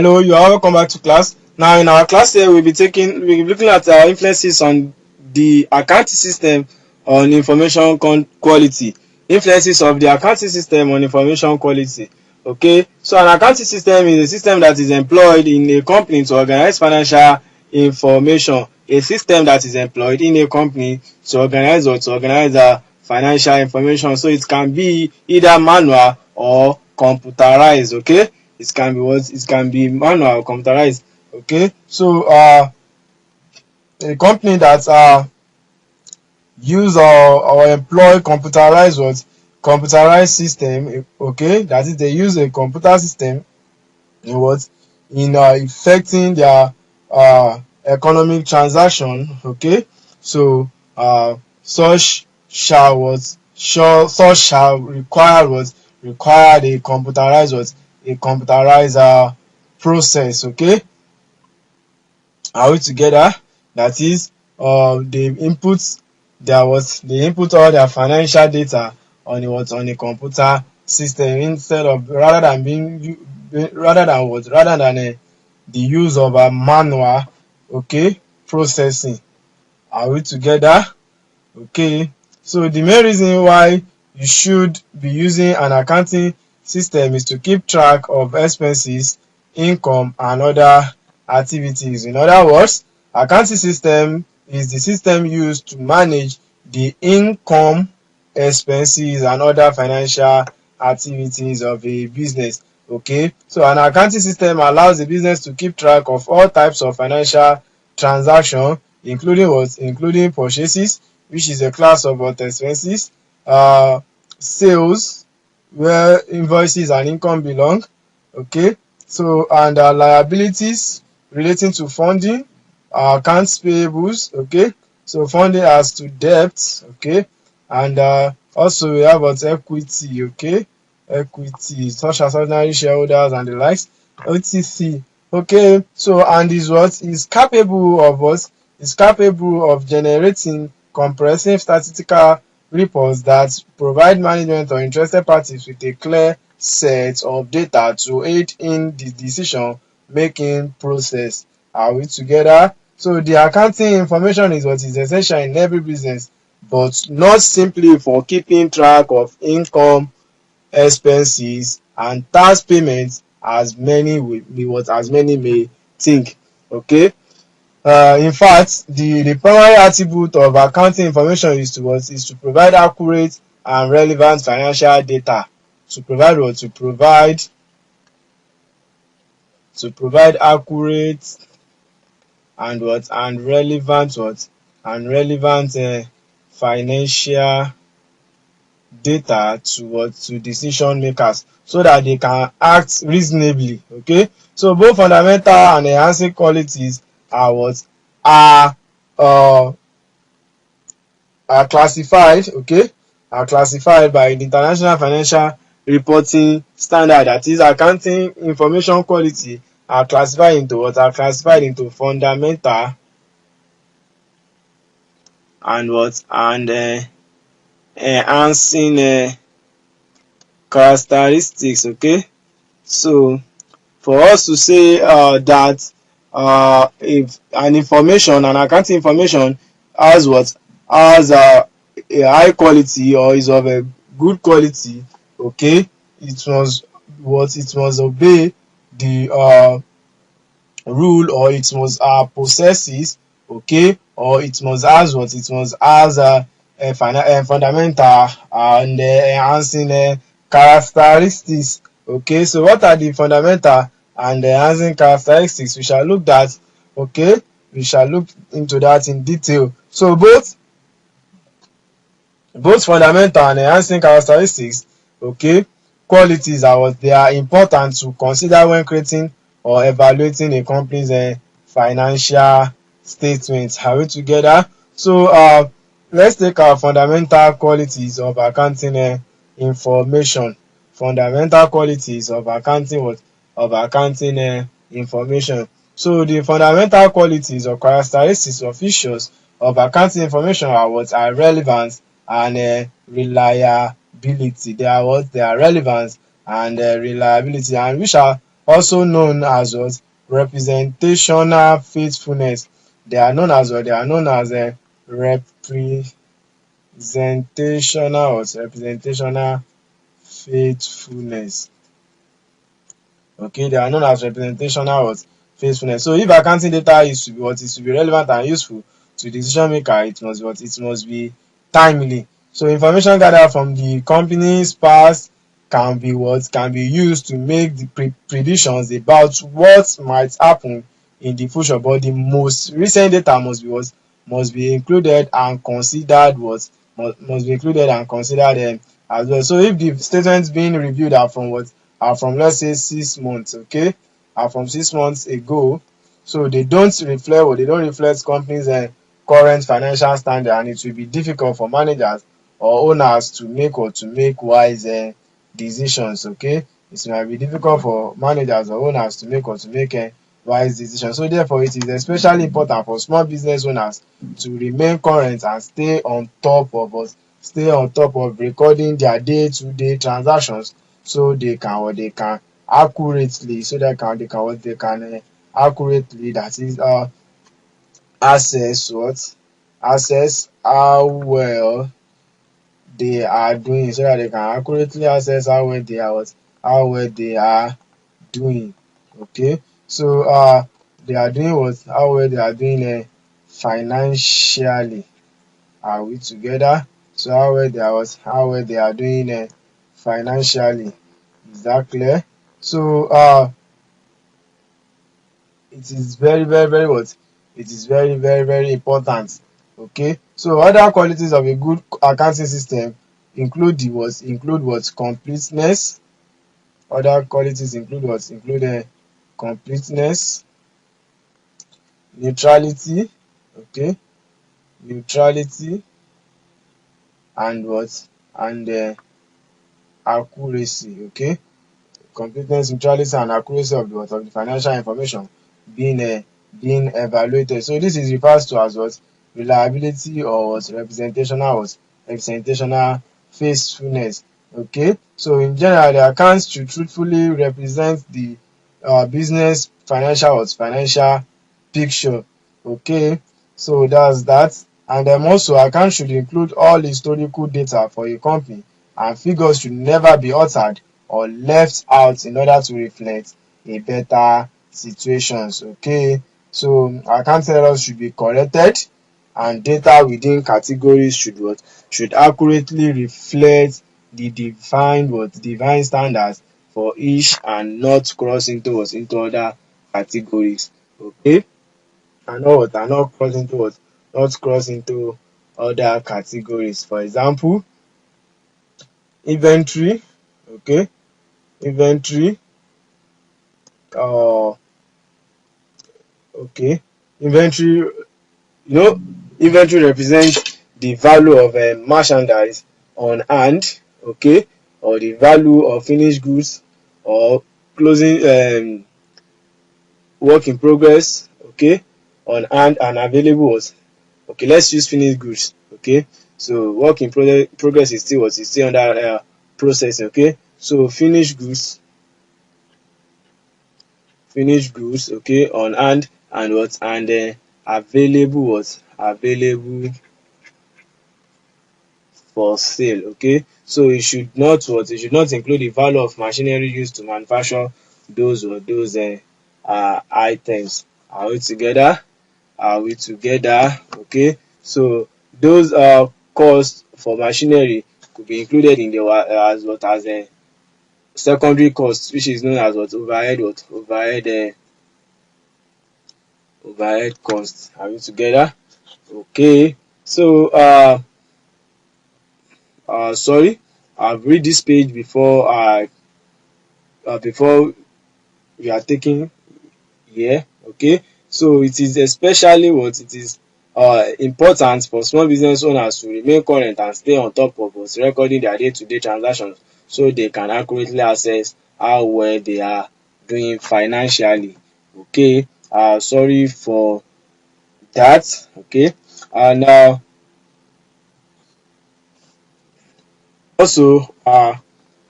Hello, you are welcome back to class. Now, in our class here, we'll be looking at influences on the accounting system on information quality. Influences of the accounting system on information quality. Okay, so an accounting system is a system that is employed in a company to organize financial information. A system that is employed in a company to organize financial information. So it can be either manual or computerized. Okay, it can be manual or computerized. Okay, so a company that use or employ computerized system. Okay, that is, they use a computer system in effecting their economic transaction. Okay, so such shall require a computerized process. Okay, are we together? That is, they input all their financial data on a computer system, instead of rather than the use of a manual, okay, processing. Are we together? Okay, so the main reason why you should be using an accounting system is to keep track of expenses, income, and other activities. In other words, accounting system is the system used to manage the income, expenses, and other financial activities of a business. Okay, so an accounting system allows the business to keep track of all types of financial transactions, including purchases, which is a class of expenses, sales, where invoices and income belong. Okay, so, and liabilities relating to funding, accounts payables. Okay, so funding as to debt. Okay, and also we have equity. Okay, equity such as ordinary shareholders and the likes, OTC. Okay, so, and is capable of generating comprehensive statistical reports that provide management or interested parties with a clear set of data to aid in the decision making process. Are we together? So the accounting information is essential in every business, but not simply for keeping track of income, expenses, and tax payments, as many may think. Okay, in fact, the primary attribute of accounting information is to provide accurate and relevant financial data. To provide accurate and relevant financial data to decision makers, so that they can act reasonably. Okay, so both fundamental and enhancing qualities are classified. Okay, are classified by the International Financial Reporting Standard. That is, accounting information quality are classified into fundamental and enhancing characteristics. Okay, so for us to say that if an accounting information has a high quality or is of a good quality, okay, it must obey the rule, or it must possesses, okay, or it must has a fundamental and enhancing characteristics. Okay, so what are the fundamental and enhancing characteristics? We shall look into that in detail. So both fundamental and enhancing characteristics, okay, qualities they are important to consider when creating or evaluating a company's financial statements. Are we together? So let's take our fundamental qualities of accounting information. Fundamental qualities of accounting information. So the fundamental qualities or characteristics or features of accounting information are relevance and reliability. They are relevance and reliability, and we shall also known as what? Representational faithfulness. They are known as what? They are known as a representational faithfulness. Okay, they are known as representational what? Faithfulness. So if accounting data is to be what? Is to be relevant and useful to decision maker, it must be what? It must be timely. So information gathered from the company's past can be what? Can be used to make the predictions about what might happen in the future, but the most recent data must be what? Must be included and considered what? Must be included and considered as well. So if the statements being reviewed are from what? Are from, let's say, 6 months, okay, are from 6 months ago, so they don't reflect what? They don't reflect company's current financial standard, and it will be difficult for managers or owners to make wise decisions. Okay, it might be difficult for managers or owners to make wise decisions. So therefore it is especially important for small business owners to remain current and stay on top of recording their day-to-day transactions, so they can accurately, accurately, that is, assess how well they are doing, so that they can accurately assess how well they are doing. Okay, so they are doing what? How well they are doing financially. Are we together? So how well they are doing financially. Is that clear? So it is very what? It is very important. Okay, so other qualities of a good accounting system include completeness. Other qualities include completeness, neutrality, okay, neutrality, and accuracy. Okay, completeness, neutrality, and accuracy of the financial information being evaluated. So this is refers to as reliability, or representational faithfulness. Okay, so in general, the accounts should truthfully represent the business financial picture. Okay, so that's that. And also, accounts should include all historical data for a company, and figures should never be altered or left out in order to reflect a better situations. Okay, so account errors should be corrected, and data within categories should accurately reflect the divine standards for each, and not cross into other categories. Okay, and not cross into not cross into other categories. For example, inventory. Okay, inventory. uh okay, inventory, inventory represents the value of merchandise on hand, okay, or the value of finished goods, or closing work in progress, okay, on hand and available. Okay, let's use finished goods. Okay, so work in progress is still under processing. Okay, so finished goods, okay, on hand, and available for sale. Okay, so it should not include the value of machinery used to manufacture those items. Are we together? Okay, so those costs for machinery could be included in the as secondary costs, which is known as overhead costs. Are we together? Okay, so sorry, I've read this page before we are taking here. Okay, so it is especially it is important for small business owners to remain current and stay on top of recording their day-to-day transactions, so they can accurately assess how well they are doing financially. Okay, sorry for that. Okay, and also,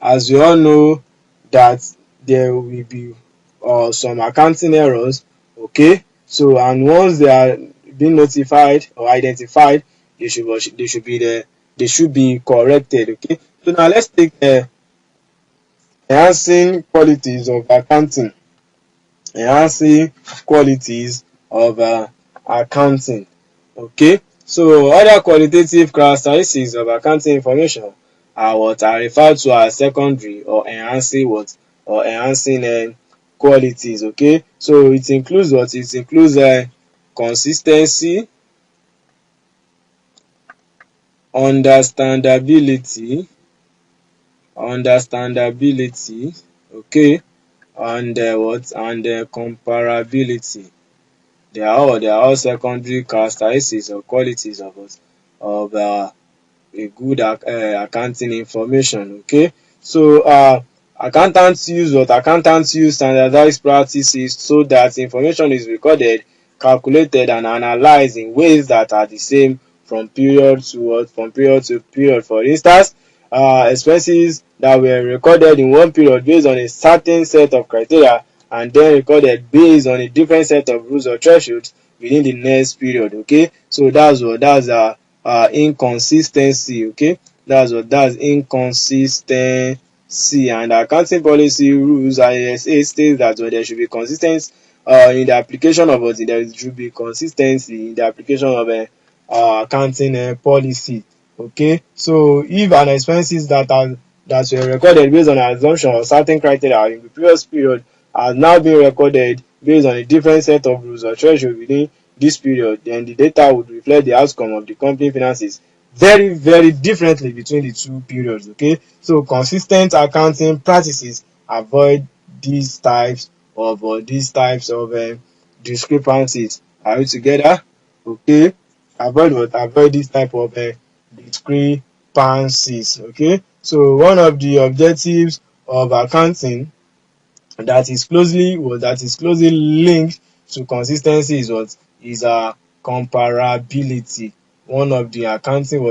as we all know that there will be or some accounting errors. Okay, so and once they are being notified or identified, they should be corrected. Okay, so now let's take enhancing qualities of accounting. Enhancing qualities of accounting. Okay, so other qualitative characteristics of accounting information are what are referred to as secondary or enhancing qualities. Okay, so it includes what? It includes consistency, understandability, okay, and what? And comparability. They are all secondary characteristics or qualities of a good accounting information. Okay, so accountants use standardized practices so that information is recorded, calculated and analysed in ways that are the same from period to period. For instance, expenses that were recorded in one period based on a certain set of criteria and then recorded based on a different set of rules or thresholds within the next period. Okay, so that's inconsistency. Okay, that's inconsistency. And accounting policy rules ISA states that there should be consistency in the application of what there should be consistency in the application of accounting policy. Okay, so if an expenses that were recorded based on an assumption of certain criteria in the previous period has now been recorded based on a different set of rules or threshold within this period, then the data would reflect the outcome of the company finances very very differently between the two periods. Okay, so consistent accounting practices avoid these types of discrepancies. Are we together? Okay, avoid this type of discrepancies. Okay, so one of the objectives of accounting that is closely linked to consistency is what is comparability. One of the accounting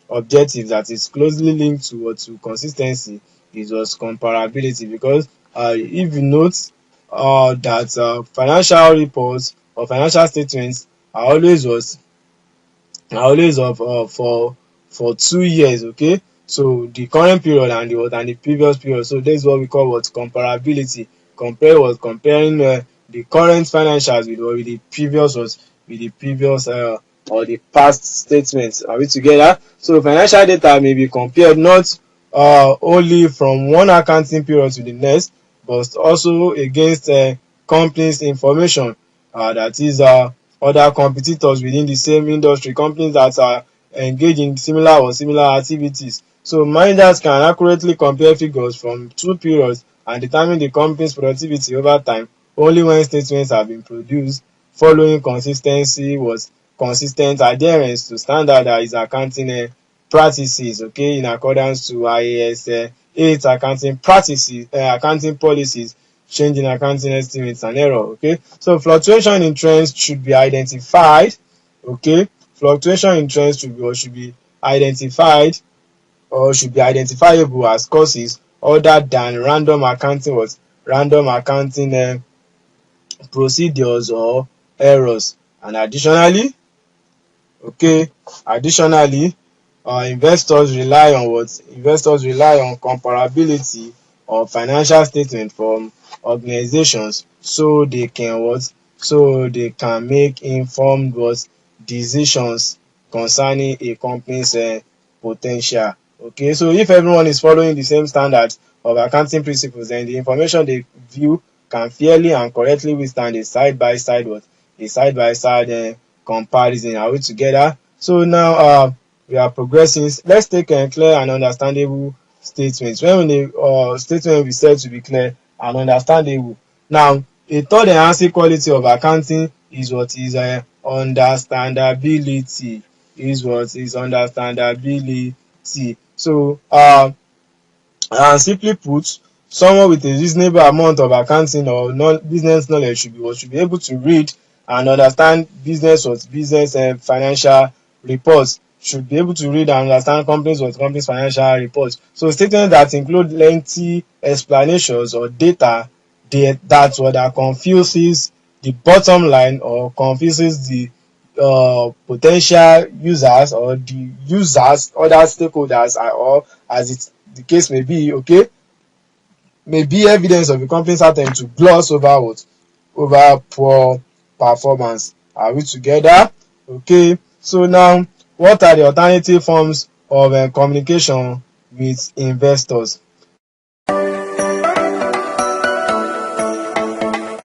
objectives that is closely linked to consistency is what comparability, because if you note that financial reports or financial statements are always what are always for 2 years. Okay, so the current period and the previous period. So that's what we call what comparability. Comparing the current financials with the previous or the past statements. Are we together? So financial data may be compared not only from one accounting period to the next, but also against companies information, that is other competitors within the same industry, companies that are engaged in similar activities. So managers can accurately compare figures from two periods and determine the company's productivity over time only when statements have been produced following consistent adherence to standardized accounting practices. Okay, in accordance to IAS 8 accounting policies, change in accounting estimates and error. Okay, so fluctuation in trends should be identified. Okay, fluctuation in trends should be identified or should be identifiable as causes other than random accounting procedures or errors. And additionally, investors rely on comparability of financial statement from organizations so they can make informed decisions concerning a company's potential. Okay, so if everyone is following the same standards of accounting principles, then the information they view can fairly and correctly withstand a side by side comparison. Are we together? So now we are progressing. Let's take a clear and understandable statements. When the statement be said to be clear and understandable. Now, a third enhancing quality of accounting is what is understandability. So simply put, someone with a reasonable amount of accounting or business knowledge should be able to read and understand business financial reports should be able to read and understand companies' financial reports. So statements that include lengthy explanations or data that confuses the bottom line or confuses the potential users or the users, other stakeholders, or as the case may be, okay, may be evidence of a company's attempt to gloss over poor performance. Are we together? Okay, so now what are the alternative forms of communication with investors?